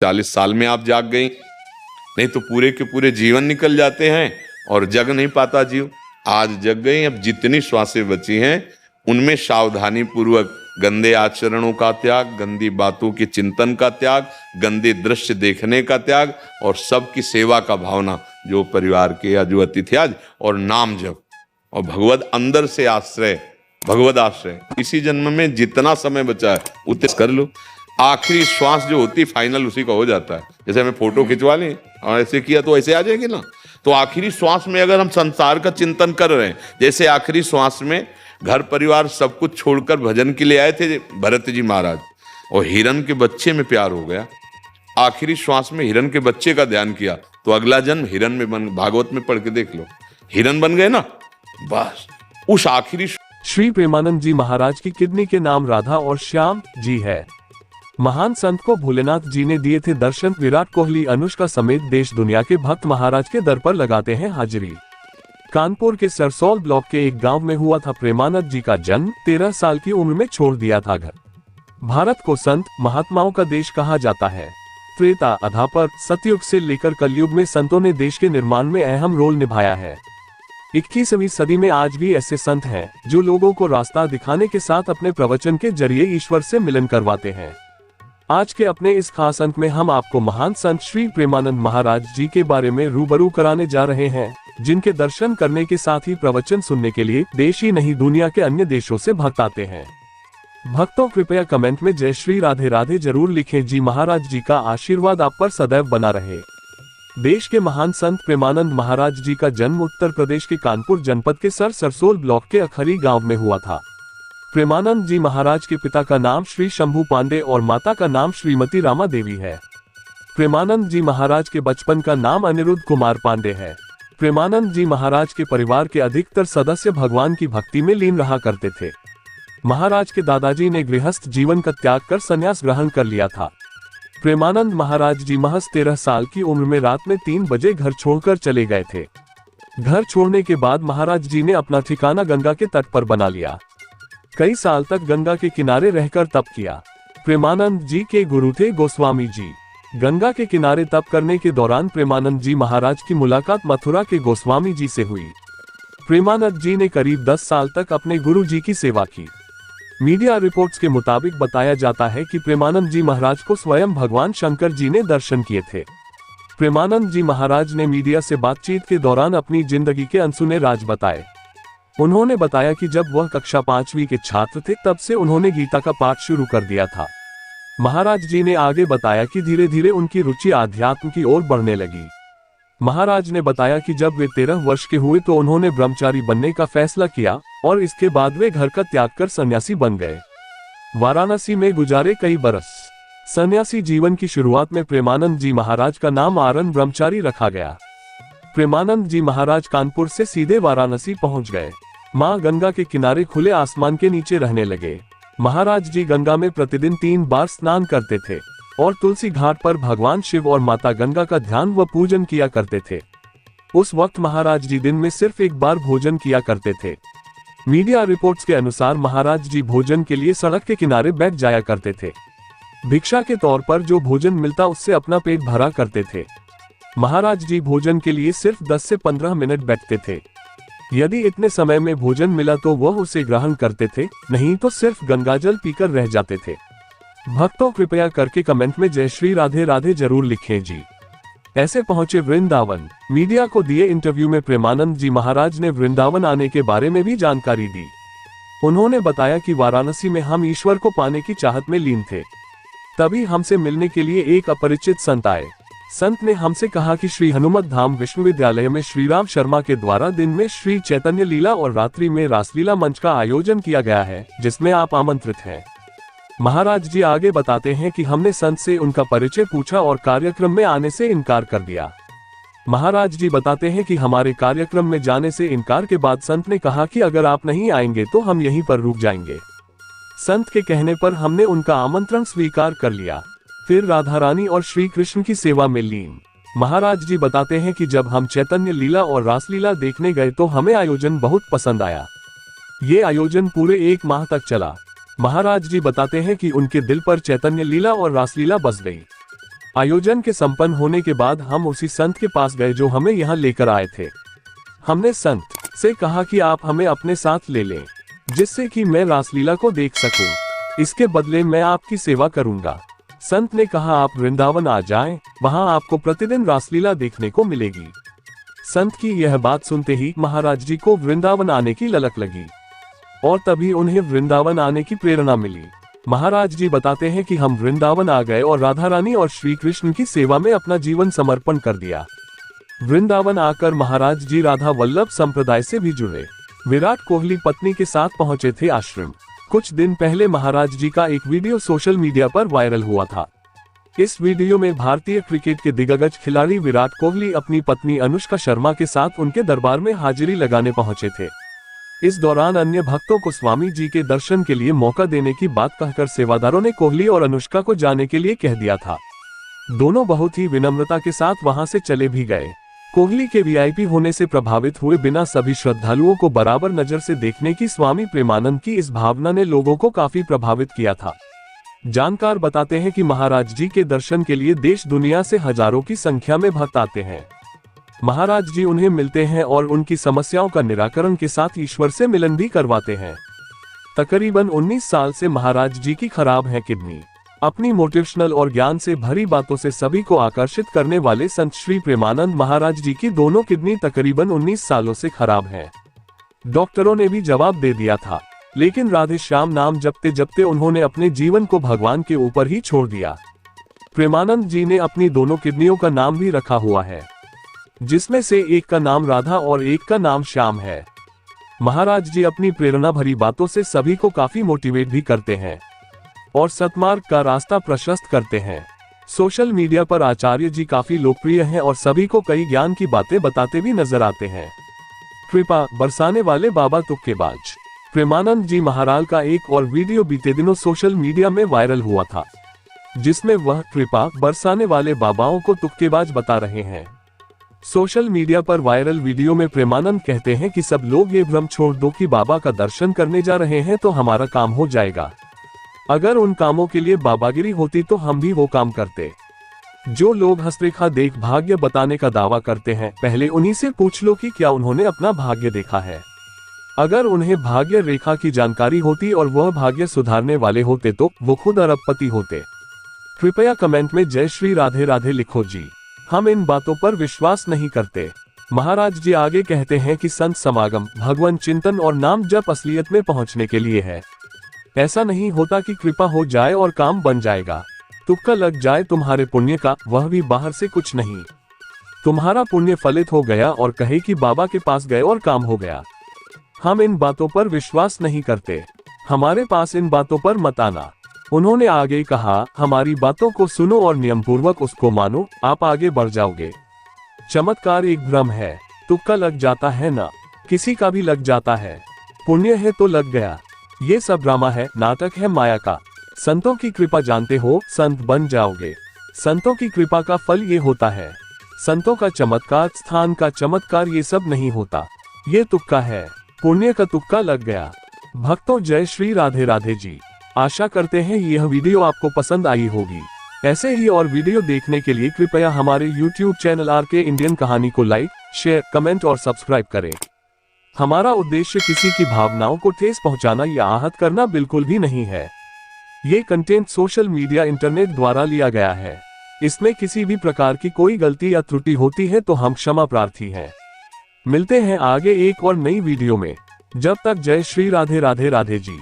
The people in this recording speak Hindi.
40 साल में आप जाग गई, नहीं तो पूरे के पूरे जीवन निकल जाते हैं और जग नहीं पाता जीव। आज जग गई। अब जितनी श्वासें बची हैं उनमें सावधानी पूर्वक गंदे आचरणों का त्याग, गंदी बातों के चिंतन का त्याग, गंदे दृश्य देखने का त्याग और सबकी सेवा का भावना, जो परिवार के या जो अतिथि आज, और नाम जप और भगवत अंदर से आश्रय, भगवत आश्रय। इसी जन्म में जितना समय बचा है उतने कर लो। आखिरी श्वास जो होती फाइनल उसी का हो जाता है। जैसे हमें फोटो खिंचवा लें और ऐसे किया तो ऐसे आ जाएंगे ना। तो आखिरी श्वास में अगर हम संसार का चिंतन कर रहे हैं, जैसे आखिरी श्वास में घर परिवार सब कुछ छोड़कर भजन के लिए आए थे भरत जी महाराज, और हिरन के बच्चे में प्यार हो गया, आखिरी श्वास में हिरन के बच्चे का ध्यान किया, तो अगला जन्म हिरन में बन, भागवत में पढ़ के देख लो, हिरन बन गए ना। बस उस आखिरी श्री प्रेमानंद जी महाराज की किडनी के नाम राधा और श्याम जी है। महान संत को भोलेनाथ जी ने दिए थे दर्शन। विराट कोहली, अनुष्का समेत देश दुनिया के भक्त महाराज के दर पर लगाते हैं हाजिरी। कानपुर के सरसौल ब्लॉक के एक गांव में हुआ था प्रेमानंद जी का जन्म। 13 साल की उम्र में छोड़ दिया था घर। भारत को संत महात्माओं का देश कहा जाता है। त्रेता, अधापर, सतयुग से लेकर कलयुग में संतों ने देश के निर्माण में अहम रोल निभाया है। 21वीं सदी में आज भी ऐसे संत हैं जो लोगों को रास्ता दिखाने के साथ अपने प्रवचन के जरिए ईश्वर से मिलन करवाते हैं। आज के अपने इस खास अंक में हम आपको महान संत श्री प्रेमानंद महाराज जी के बारे में रूबरू कराने जा रहे हैं, जिनके दर्शन करने के साथ ही प्रवचन सुनने के लिए देश ही नहीं दुनिया के अन्य देशों से भक्त आते हैं। भक्तों, कृपया कमेंट में जय श्री राधे राधे जरूर लिखें। जी महाराज जी का आशीर्वाद आप पर सदैव बना रहे। देश के महान संत प्रेमानंद महाराज जी का जन्म उत्तर प्रदेश के कानपुर जनपद के सरसोल ब्लॉक के अखरी गांव में हुआ था। प्रेमानंद जी महाराज के पिता का नाम श्री शंभू पांडे और माता का नाम श्रीमती रामा देवी है। प्रेमानंद जी महाराज के बचपन का नाम अनिरुद्ध कुमार पांडे है। प्रेमानंद जी महाराज के परिवार के अधिकतर सदस्य भगवान की भक्ति में लीन रहा करते थे। महाराज के दादाजी ने गृहस्थ जीवन का त्याग कर संन्यास ग्रहण कर लिया था। प्रेमानंद महाराज जी महज 13 साल की उम्र में रात में 3 बजे घर छोड़कर चले गए थे। घर छोड़ने के बाद महाराज जी ने अपना ठिकाना गंगा के तट पर बना लिया। कई साल तक गंगा के किनारे रहकर तप किया। प्रेमानंद जी के गुरु थे गोस्वामी जी। गंगा के किनारे तप करने के दौरान प्रेमानंद जी महाराज की मुलाकात मथुरा के गोस्वामी जी से हुई। प्रेमानंद जी ने करीब 10 साल तक अपने गुरु जी की सेवा की। मीडिया रिपोर्ट्स के मुताबिक बताया जाता है कि प्रेमानंद जी महाराज को स्वयं भगवान शंकर जी ने दर्शन किए थे। प्रेमानंद जी महाराज ने मीडिया से बातचीत के दौरान अपनी जिंदगी के अनसुने राज बताए। उन्होंने बताया कि जब वह कक्षा 5वीं के छात्र थे तब से उन्होंने गीता का पाठ शुरू कर दिया था। महाराज जी ने आगे बताया कि धीरे धीरे उनकी रुचि आध्यात्म की ओर बढ़ने लगी। महाराज ने बताया कि जब वे 13 वर्ष के हुए तो उन्होंने ब्रह्मचारी बनने का फैसला किया और इसके बाद वे घर का त्याग कर सन्यासी बन गए। वाराणसी में गुजारे कई बरस। सन्यासी जीवन की शुरुआत में प्रेमानंद जी महाराज का नाम आरन ब्रह्मचारी रखा गया। प्रेमानंद जी महाराज कानपुर से सीधे वाराणसी पहुंच गए। मां गंगा के किनारे खुले आसमान के नीचे रहने लगे। महाराज जी गंगा में प्रतिदिन 3 बार स्नान करते थे और तुलसी घाट पर भगवान शिव और माता गंगा का ध्यान व पूजन किया करते थे। उस वक्त महाराज जी दिन में सिर्फ 1 बार भोजन किया करते थे। मीडिया रिपोर्ट्स के अनुसार महाराज जी भोजन के लिए सड़क के किनारे बैठ जाया करते थे। भिक्षा के तौर पर जो भोजन मिलता उससे अपना पेट भरा करते थे। महाराज जी भोजन के लिए सिर्फ 10 से 15 मिनट बैठते थे। यदि इतने समय में भोजन मिला तो वह उसे ग्रहण करते थे, नहीं तो सिर्फ गंगाजल पीकर रह जाते थे। भक्तों, कृपया करके कमेंट में जय श्री राधे राधे जरूर लिखें। जी ऐसे पहुंचे वृंदावन। मीडिया को दिए इंटरव्यू में प्रेमानंद जी महाराज ने वृंदावन आने के बारे में भी जानकारी दी। उन्होंने बताया कि वाराणसी में हम ईश्वर को पाने की चाहत में लीन थे। तभी हमसे मिलने के लिए एक अपरिचित संत आए। संत ने हमसे कहा कि श्री हनुमत धाम विश्वविद्यालय में श्री राम शर्मा के द्वारा दिन में श्री चैतन्य लीला और रात्रि में रासलीला मंच का आयोजन किया गया है, जिसमें आप आमंत्रित हैं। महाराज जी आगे बताते हैं कि हमने संत से उनका परिचय पूछा और कार्यक्रम में आने से इनकार कर दिया। महाराज जी बताते हैं कि हमारे कार्यक्रम में जाने से इनकार के बाद संत ने कहा कि अगर आप नहीं आएंगे तो हम यहीं पर रुक जाएंगे। संत के कहने पर हमने उनका आमंत्रण स्वीकार कर लिया। फिर राधा रानी और श्री कृष्ण की सेवा में लीन। महाराज जी बताते हैं कि जब हम चैतन्य लीला और रासलीला देखने गए तो हमें आयोजन बहुत पसंद आया। ये आयोजन पूरे 1 माह तक चला। महाराज जी बताते हैं कि उनके दिल पर चैतन्य लीला और रासलीला बस गई। आयोजन के संपन्न होने के बाद हम उसी संत के पास गए जो हमें यहाँ लेकर आए थे। हमने संत से कहा कि आप हमें अपने साथ ले लें, जिससे कि मैं रासलीला को देख सकूं। इसके बदले मैं आपकी सेवा करूंगा। संत ने कहा आप वृंदावन आ जाएं, वहां आपको प्रतिदिन रासलीला देखने को मिलेगी। संत की यह बात सुनते ही महाराज जी को वृंदावन आने की ललक लगी और तभी उन्हें वृंदावन आने की प्रेरणा मिली। महाराज जी बताते हैं कि हम वृंदावन आ गए और राधा रानी और श्री कृष्ण की सेवा में अपना जीवन समर्पण कर दिया। वृंदावन आकर महाराज जी राधा वल्लभ संप्रदाय से भी जुड़े। विराट कोहली पत्नी के साथ पहुंचे थे आश्रम। कुछ दिन पहले महाराज जी का एक वीडियो सोशल मीडिया पर वायरल हुआ था। इस वीडियो में भारतीय क्रिकेट के दिग्गज खिलाड़ी विराट कोहली अपनी पत्नी अनुष्का शर्मा के साथ उनके दरबार में हाजिरी लगाने पहुंचे थे। इस दौरान अन्य भक्तों को स्वामी जी के दर्शन के लिए मौका देने की बात कहकर सेवादारों ने कोहली और अनुष्का को जाने के लिए कह दिया था। दोनों बहुत ही विनम्रता के साथ वहां से चले भी गए। कोहली के वीआईपी होने से प्रभावित हुए बिना सभी श्रद्धालुओं को बराबर नजर से देखने की स्वामी प्रेमानंद की इस भावना ने लोगों को काफी प्रभावित किया था। जानकार बताते हैं कि महाराज जी के दर्शन के लिए देश दुनिया से हजारों की संख्या में भक्त आते हैं। महाराज जी उन्हें मिलते हैं और उनकी समस्याओं का निराकरण के साथ ईश्वर से मिलन भी करवाते हैं। तकरीबन 19 साल से महाराज जी की खराब है किडनी। अपनी मोटिवेशनल और ज्ञान से भरी बातों से सभी को आकर्षित करने वाले संत श्री प्रेमानंद महाराज जी की दोनों किडनी तकरीबन 19 सालों से खराब हैं। डॉक्टरों ने भी जवाब दे दिया था, लेकिन राधे श्याम नाम जपते जपते उन्होंने अपने जीवन को भगवान के ऊपर ही छोड़ दिया। प्रेमानंद जी ने अपनी दोनों किडनियों का नाम भी रखा हुआ है, जिसमें से एक का नाम राधा और एक का नाम श्याम है। महाराज जी अपनी प्रेरणा भरी बातों से सभी को काफी मोटिवेट भी करते हैं और सतमार्ग का रास्ता प्रशस्त करते हैं। सोशल मीडिया पर आचार्य जी काफी लोकप्रिय हैं और सभी को कई ज्ञान की बातें बताते भी नजर आते हैं। कृपा बरसाने वाले बाबा तुक्केबाज। प्रेमानंद जी महाराज का एक और वीडियो बीते दिनों सोशल मीडिया में वायरल हुआ था, जिसमें वह कृपा बरसाने वाले बाबाओं को तुक्केबाज बता रहे हैं। सोशल मीडिया पर वायरल वीडियो में प्रेमानंद कहते हैं कि सब लोग ये भ्रम छोड़ दो कि बाबा का दर्शन करने जा रहे हैं तो हमारा काम हो जाएगा। अगर उन कामों के लिए बाबागिरी होती तो हम भी वो काम करते। जो लोग हस्तरेखा देख भाग्य बताने का दावा करते हैं, पहले उन्हीं से पूछ लो कि क्या उन्होंने अपना भाग्य देखा है। अगर उन्हें भाग्य रेखा की जानकारी होती और वह भाग्य सुधारने वाले होते तो वो खुद अरबपति होते। कृपया कमेंट में जय श्री राधे राधे लिखो जी। हम इन बातों पर विश्वास नहीं करते। महाराज जी आगे कहते हैं कि संत समागम, भगवान चिंतन और नाम जप असलियत में पहुंचने के लिए है। ऐसा नहीं होता कि कृपा हो जाए और काम बन जाएगा। तुक्का लग जाए तुम्हारे पुण्य का, वह भी बाहर से कुछ नहीं। तुम्हारा पुण्य फलित हो गया और कहे कि बाबा के पास गए और काम हो गया। हम इन बातों पर विश्वास नहीं करते। हमारे पास इन बातों पर मत आना। उन्होंने आगे कहा, हमारी बातों को सुनो और नियम पूर्वक उसको मानो, आप आगे बढ़ जाओगे। चमत्कार एक भ्रम है। तुक्का लग जाता है ना, किसी का भी लग जाता है। पुण्य है तो लग गया। ये सब ड्रामा है, नाटक है माया का। संतों की कृपा जानते हो, संत बन जाओगे। संतों की कृपा का फल ये होता है। संतों का चमत्कार, स्थान का चमत्कार ये सब नहीं होता। ये तुक्का है, पुण्य का तुक्का लग गया। भक्तों जय श्री राधे राधे जी। आशा करते हैं यह वीडियो आपको पसंद आई होगी। ऐसे ही और वीडियो देखने के लिए कृपया हमारे YouTube चैनल RK इंडियन कहानी को लाइक, शेयर, कमेंट और सब्सक्राइब करें। हमारा उद्देश्य किसी की भावनाओं को ठेस पहुंचाना या आहत करना बिल्कुल भी नहीं है। ये कंटेंट सोशल मीडिया इंटरनेट द्वारा लिया गया है। इसमें किसी भी प्रकार की कोई गलती या त्रुटि होती है तो हम क्षमा प्रार्थी हैं। मिलते हैं आगे एक और नई वीडियो में। जब तक जय श्री राधे राधे राधे जी।